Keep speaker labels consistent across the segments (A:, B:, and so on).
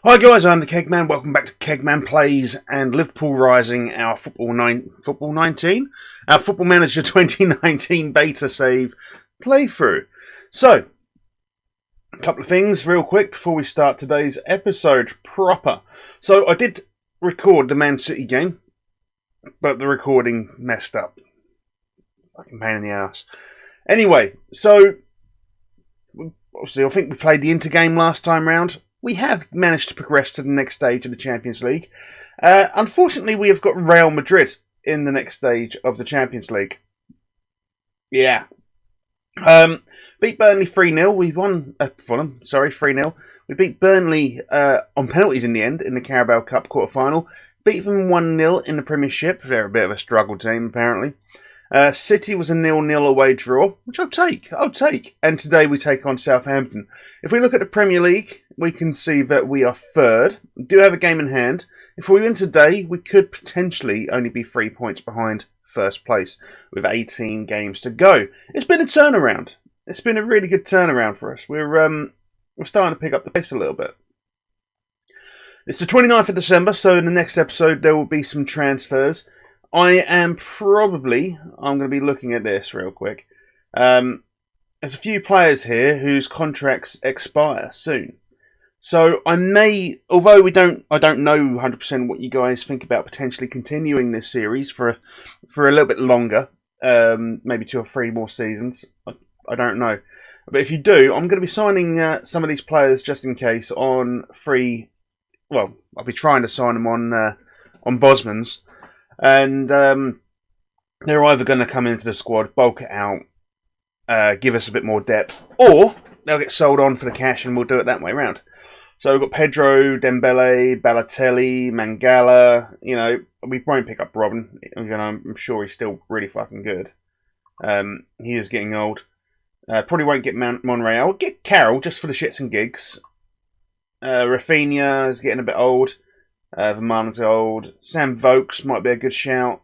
A: Hi guys, I'm the Keg Man. Welcome back to Keg Man Plays and Liverpool Rising, our Football Manager 2019 beta save playthrough. So, a couple of things real quick before we start today's episode proper. So, I did record the Man City game, but the recording messed up. Fucking pain in the ass. Anyway, so, obviously I think we played the Inter game last time round. We have managed to progress to the next stage of the Champions League. Unfortunately, we have got Real Madrid in the next stage of the Champions League. Yeah. Beat Burnley 3-0. We won Fulham, 3-0. We beat Burnley on penalties in the end in the Carabao Cup quarter-final. Beat them 1-0 in the Premiership. They're a bit of a struggle team, apparently. City was a 0-0 away draw, which I'll take. And today we take on Southampton. If we look at the Premier League, we can see that we are third. We do have a game in hand. If we win today, we could potentially only be 3 points behind first place with 18 games to go. It's been a turnaround. It's been a really good turnaround for us. We're starting to pick up the pace a little bit. It's the 29th of December, so in the next episode there will be some transfers. I'm going to be looking at this real quick. There's a few players here whose contracts expire soon. So I may, although I don't know 100% what you guys think about potentially continuing this series for a little bit longer, maybe 2 or 3 more seasons. I don't know. But if you do, I'm going to be signing some of these players just in case on free. Well, I'll be trying to sign them on Bosman's. And they're either going to come into the squad, bulk it out, give us a bit more depth, or they'll get sold on for the cash and we'll do it that way around. So we've got Pedro, Dembele, Balotelli, Mangala. You know, we won't pick up Robin. I'm sure he's still really fucking good. He is getting old. Probably won't get Monreal. Get Carroll just for the shits and gigs. Rafinha is getting a bit old. Vermaan's old. Sam Vokes might be a good shout.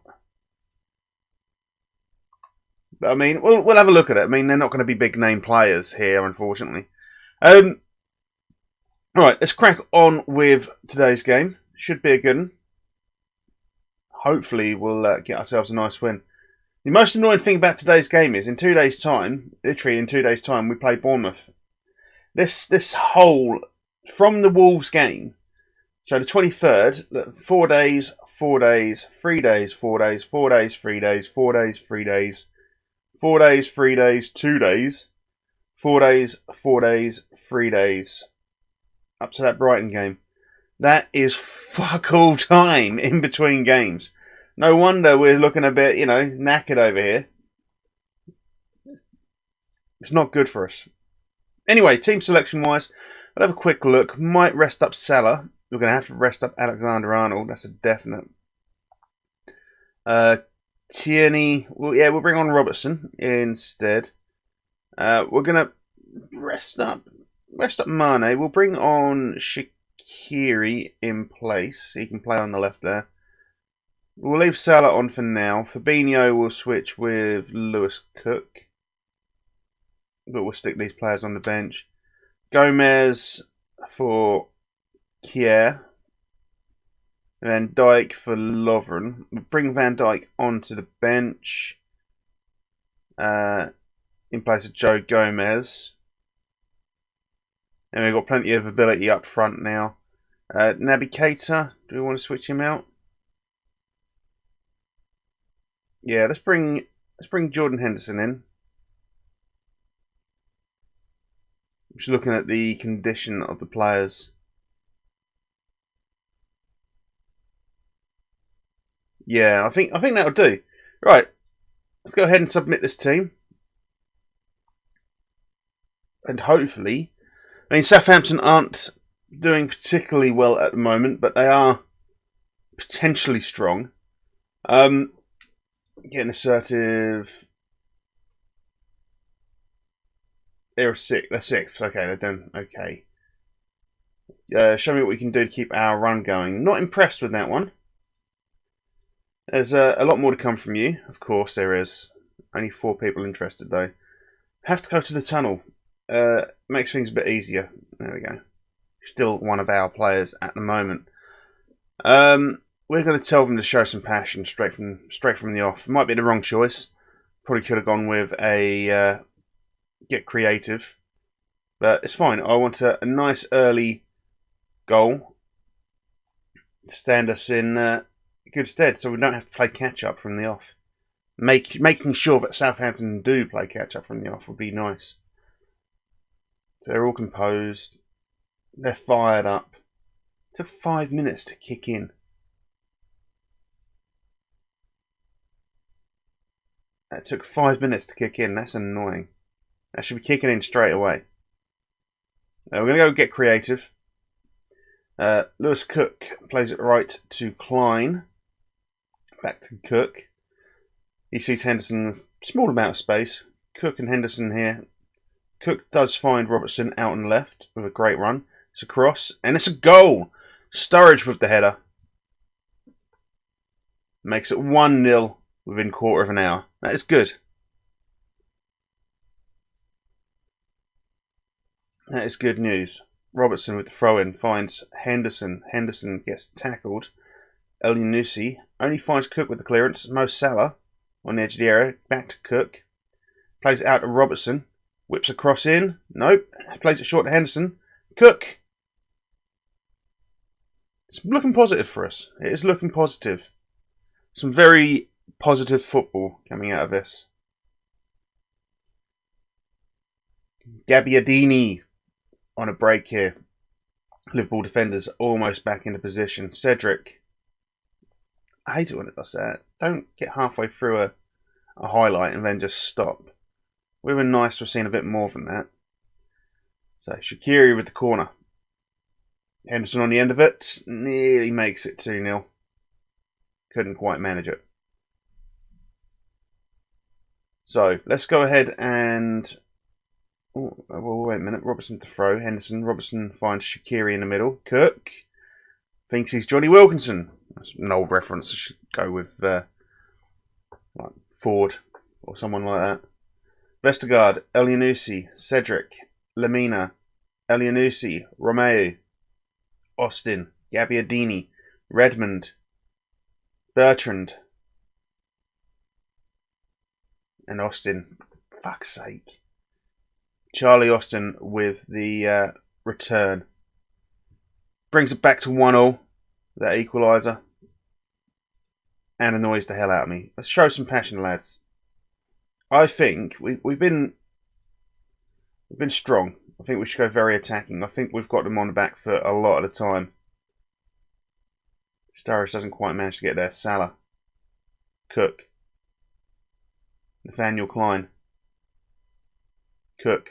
A: But I mean, we'll have a look at it. I mean, they're not going to be big name players here, unfortunately. Alright, let's crack on with today's game. Should be a good one. Hopefully we'll get ourselves a nice win. The most annoying thing about today's game is in 2 days' time, literally in 2 days' time, we play Bournemouth. This whole, from the Wolves game, so the 23rd, 4 days, 4 days, 3 days, 4 days, 4 days, 3 days, 4 days, 3 days, 4 days, 3 days, 2 days, 4 days, 4 days, 3 days. Up to that Brighton game. That is fuck all time in between games. No wonder we're looking a bit, knackered over here. It's not good for us. Anyway, team selection-wise, I'll have a quick look. Might rest up Salah. We're going to have to rest up Alexander-Arnold. That's a definite. Tierney. We'll bring on Robertson instead. We're going to rest up Mane. We'll bring on Shaqiri in place. He can play on the left there. We'll leave Salah on for now. Fabinho will switch with Lewis Cook. But we'll stick these players on the bench. Gomez for Kier. Van Dijk for Lovren. We'll bring Van Dijk onto the bench. In place of Joe Gomez. And we've got plenty of ability up front now. Naby Keita, do we want to switch him out? Yeah, let's bring Jordan Henderson in. Just looking at the condition of the players. Yeah, I think that'll do. Right, let's go ahead and submit this team. And hopefully, I mean, Southampton aren't doing particularly well at the moment, but they are potentially strong. Getting assertive. They're sixth. Okay, they're doing okay. Show me what we can do to keep our run going. Not impressed with that one. There's a lot more to come from you. Of course there is. Only 4 people interested though. Have to go to the tunnel. Makes things a bit easier. There we go. Still one of our players at the moment. We're going to tell them to show some passion straight from the off. Might be the wrong choice. Probably could have gone with a get creative, but it's fine. I want a nice early goal to stand us in good stead, so we don't have to play catch up from the off. Making sure that Southampton do play catch up from the off would be nice. So they're all composed. They're fired up. It took 5 minutes to kick in. It took 5 minutes to kick in. That's annoying. That should be kicking in straight away. We're going to go get creative. Lewis Cook plays it right to Klein. Back to Cook. He sees Henderson in a small amount of space. Cook and Henderson here. Cook does find Robertson out on the left with a great run. It's a cross, and it's a goal! Sturridge with the header. Makes it 1-0 within a quarter of an hour. That is good. That is good news. Robertson with the throw-in finds Henderson. Henderson gets tackled. Elyounoussi only finds Cook with the clearance. Mo Salah on the edge of the area. Back to Cook. Plays it out to Robertson. Whips a cross in. Nope. Plays it short to Henderson. Cook. It's looking positive for us. It is looking positive. Some very positive football coming out of this. Gabbiadini on a break here. Liverpool defenders almost back into position. Cedric. I hate it when it does that. Don't get halfway through a highlight and then just stop. We were nice to have seen a bit more than that. So Shaqiri with the corner. Henderson on the end of it. Nearly makes it 2-0. Couldn't quite manage it. So let's go ahead and... Oh, well, wait a minute. Robertson to throw. Henderson. Robertson finds Shaqiri in the middle. Cook thinks he's Johnny Wilkinson. That's an old reference. I should go with like Ford or someone like that. Vestergaard, Elyounoussi, Cedric, Lemina, Elyounoussi, Romeo, Austin, Gabbiadini, Redmond, Bertrand, and Austin. Fuck's sake. Charlie Austin with the return. Brings it back to 1-1, that equaliser. And annoys the hell out of me. Let's show some passion, lads. I think we've been strong. I think we should go very attacking. I think we've got them on the back foot a lot of the time. Sturridge doesn't quite manage to get there. Salah. Cook. Nathaniel Klein. Cook.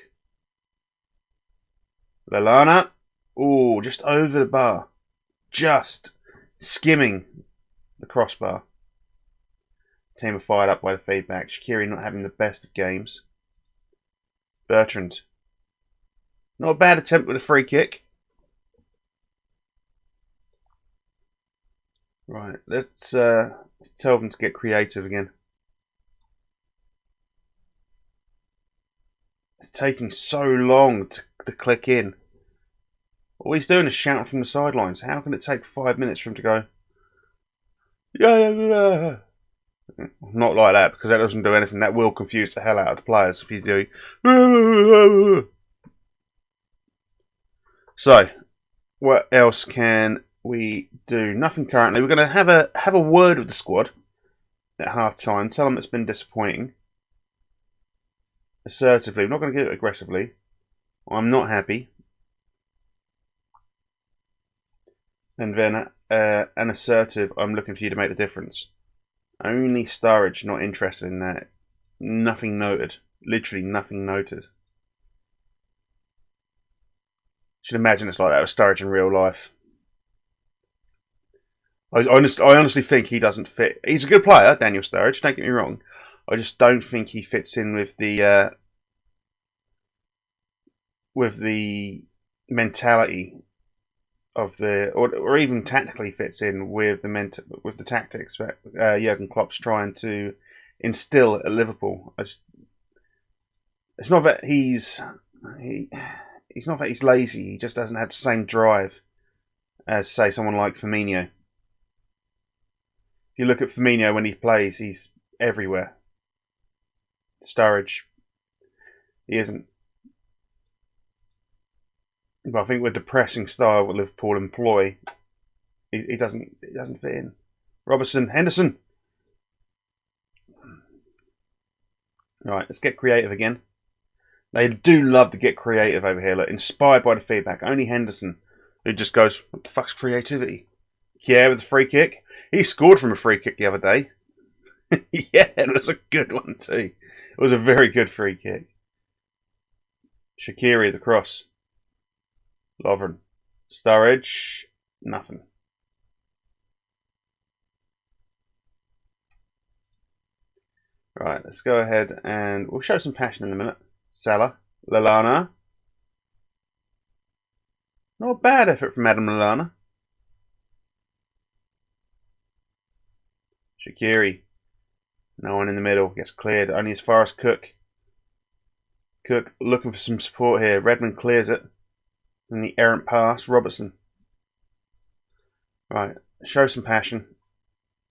A: Lallana. Ooh, just over the bar. Just skimming the crossbar. Team are fired up by the feedback. Shaqiri not having the best of games. Bertrand. Not a bad attempt with a free kick. Right, let's tell them to get creative again. It's taking so long to click in. All he's doing is shouting from the sidelines. How can it take 5 minutes for him to go? Yeah. Not like that, because that doesn't do anything. That will confuse the hell out of the players if you do. So, what else can we do? Nothing currently. We're going to have a word with the squad at half time. Tell them it's been disappointing. Assertively. We're not going to do it aggressively. I'm not happy. And then an assertive, I'm looking for you to make the difference. Only Sturridge not interested in that. Nothing noted. Literally nothing noted. Should imagine it's like that with Sturridge in real life. I honestly think he doesn't fit. He's a good player, Daniel Sturridge, don't get me wrong. I just don't think he fits in with the mentality of the, or even tactically fits in with the tactics that Jurgen Klopp's trying to instill at Liverpool. It's not that He's not that he's lazy. He just doesn't have the same drive as, say, someone like Firmino. If you look at Firmino when he plays, he's everywhere. Sturridge, he isn't. But I think with the pressing style that Liverpool employ, he doesn't fit in. Robertson, Henderson. Right, let's get creative again. They do love to get creative over here. Look, inspired by the feedback. Only Henderson, who just goes, what the fuck's creativity? Yeah, with the free kick. He scored from a free kick the other day. Yeah, it was a good one too. It was a very good free kick. Shaqiri, the cross. Lovren. Sturridge. Nothing. Right, let's go ahead and we'll show some passion in a minute. Salah. Lallana. Not a bad effort from Adam Lallana. Shaqiri. No one in the middle. Gets cleared. Only as far as Cook. Cook looking for some support here. Redmond clears it. And the errant pass. Robertson. Right. Show some passion.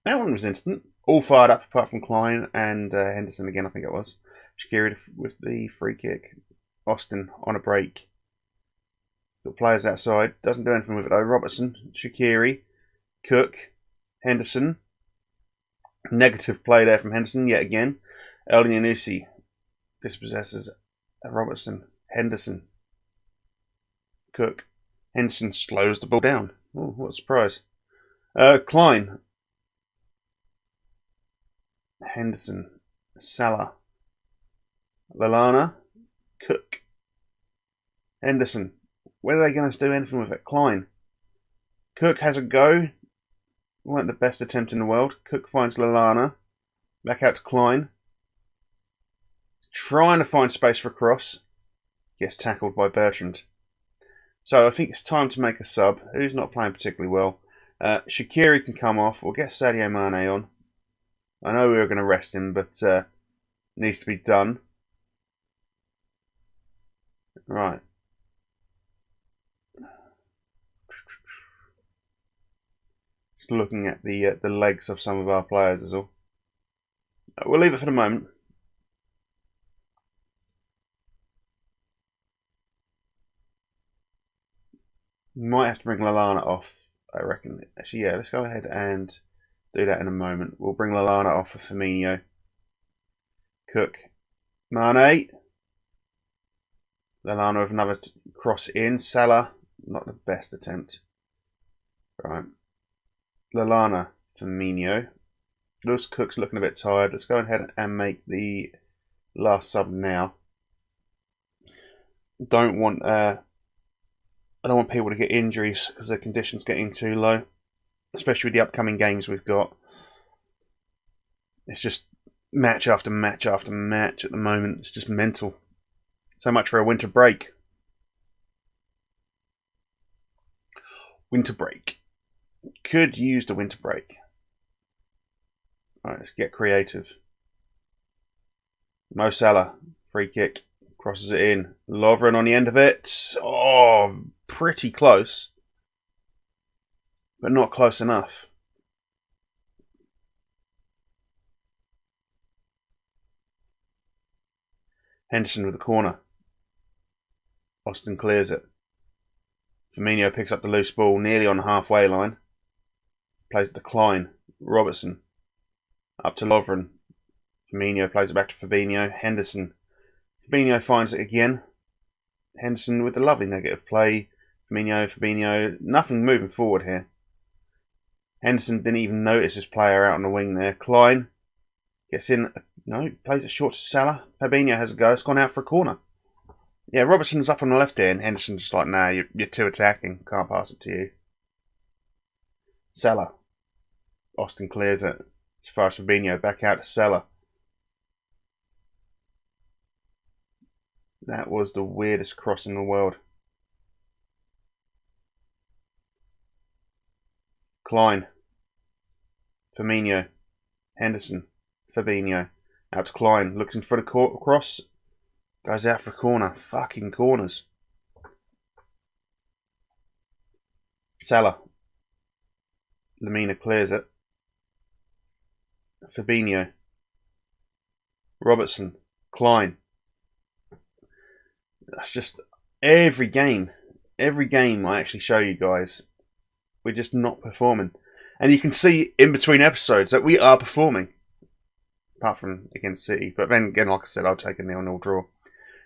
A: That one was instant. All fired up apart from Klein and Henderson again, I think it was. Shaqiri with the free kick. Austin on a break. Got players outside. Doesn't do anything with it though. Robertson. Shaqiri. Cook. Henderson. Negative play there from Henderson yet again. Elyounoussi dispossesses Robertson. Henderson. Cook. Henderson slows the ball down. Oh, what a surprise. Klein. Henderson. Salah. Lallana. Cook. Henderson. When are they going to do anything with it? Klein. Cook has a go. Weren't the best attempt in the world. Cook finds Lallana. Back out to Klein. Trying to find space for a cross. Gets tackled by Bertrand. So I think it's time to make a sub. Who's not playing particularly well. Shaqiri can come off. We'll get Sadio Mane on. I know we were going to rest him, but needs to be done. Right. Just looking at the legs of some of our players is all. We'll leave it for the moment. Might have to bring Lallana off, I reckon. Actually, yeah, let's go ahead and do that in a moment. We'll bring Lallana off for Firmino. Cook. Mane. Lallana with another cross in. Salah. Not the best attempt. Right. Lallana. Firmino. Lewis Cook's looking a bit tired. Let's go ahead and make the last sub now. I don't want people to get injuries because their condition's getting too low. Especially with the upcoming games we've got. It's just match after match after match at the moment. It's just mental. So much for a winter break. Winter break. Could use the winter break. Alright, let's get creative. Mo Salah. Free kick. Crosses it in. Lovren on the end of it. Oh, pretty close. But not close enough. Henderson with the corner. Austin clears it. Firmino picks up the loose ball nearly on the halfway line. Plays it to Klein. Robertson. Up to Lovren. Firmino plays it back to Fabinho. Henderson. Fabinho finds it again. Henderson with a lovely negative play. Fabinho. Nothing moving forward here. Henderson didn't even notice his player out on the wing there. Klein gets in. No, plays it short to Salah. Fabinho has a go. It's gone out for a corner. Yeah, Robertson's up on the left here, and Henderson's just like, nah, you're too attacking. Can't pass it to you. Salah. Austin clears it. As far as Fabinho, back out to Salah. That was the weirdest cross in the world. Klein. Firmino. Henderson. Fabinho. Out to Klein. Looking for the cross. Goes out for a corner. Fucking corners. Salah. Lamina clears it. Fabinho. Robertson. Klein. That's just every game I actually show you guys, we're just not performing. And you can see in between episodes that we are performing. Apart from against City. But then again, like I said, I'll take a 0-0 draw.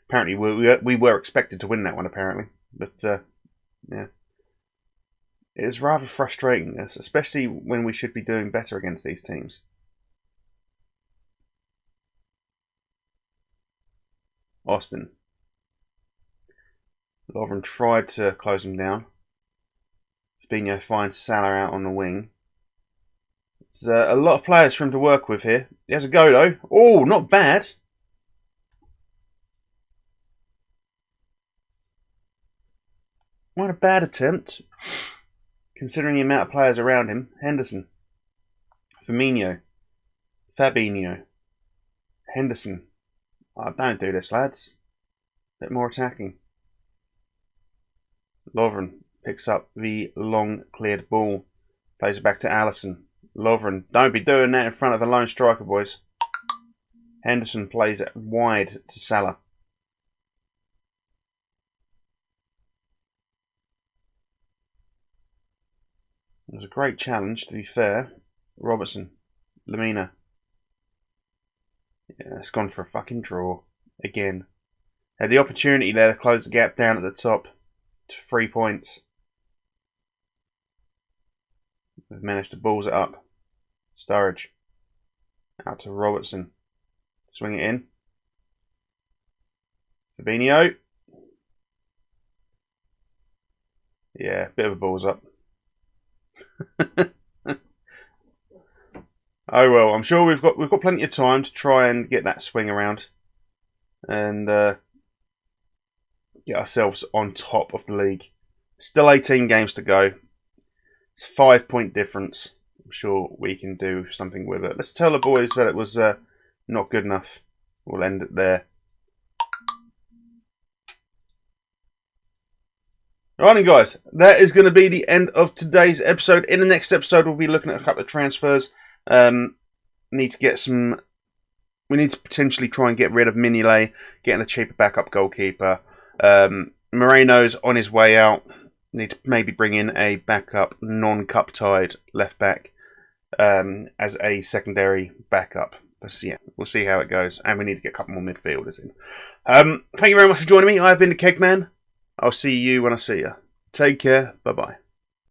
A: Apparently we were expected to win that one, apparently. But, yeah. It is rather frustrating, this, especially when we should be doing better against these teams. Austin. Lovren tried to close him down. Fabinho finds Salah out on the wing. There's a lot of players for him to work with here. He has a go though. Oh, not bad. Not a bad attempt, considering the amount of players around him. Henderson. Firmino. Fabinho. Henderson. Oh, don't do this, lads. A bit more attacking. Lovren picks up the long cleared ball. Plays it back to Alisson. Lovren, don't be doing that in front of the lone striker, boys. Henderson plays it wide to Salah. It was a great challenge, to be fair. Robertson. Lamina. Yeah, it's gone for a fucking draw. Again. Had the opportunity there to close the gap down at the top to 3 points. We've managed to balls it up. Sturridge. Out to Robertson. Swing it in. Fabinho. Yeah, bit of a balls up. Oh well, I'm sure we've got plenty of time to try and get that swing around and get ourselves on top of the league. Still 18 games to go. It's a 5-point difference. I'm sure we can do something with it. Let's tell the boys that it was not good enough. We'll end it there. Alright guys, that is going to be the end of today's episode. In the next episode, we'll be looking at a couple of transfers. We need to potentially try and get rid of Mignolet, getting a cheaper backup goalkeeper. Moreno's on his way out. Need to maybe bring in a backup non-cup tied left back as a secondary backup. But yeah, we'll see how it goes. And we need to get a couple more midfielders in. Thank you very much for joining me. I've been the Keg Man. I'll see you when I see you. Take care. Bye-bye.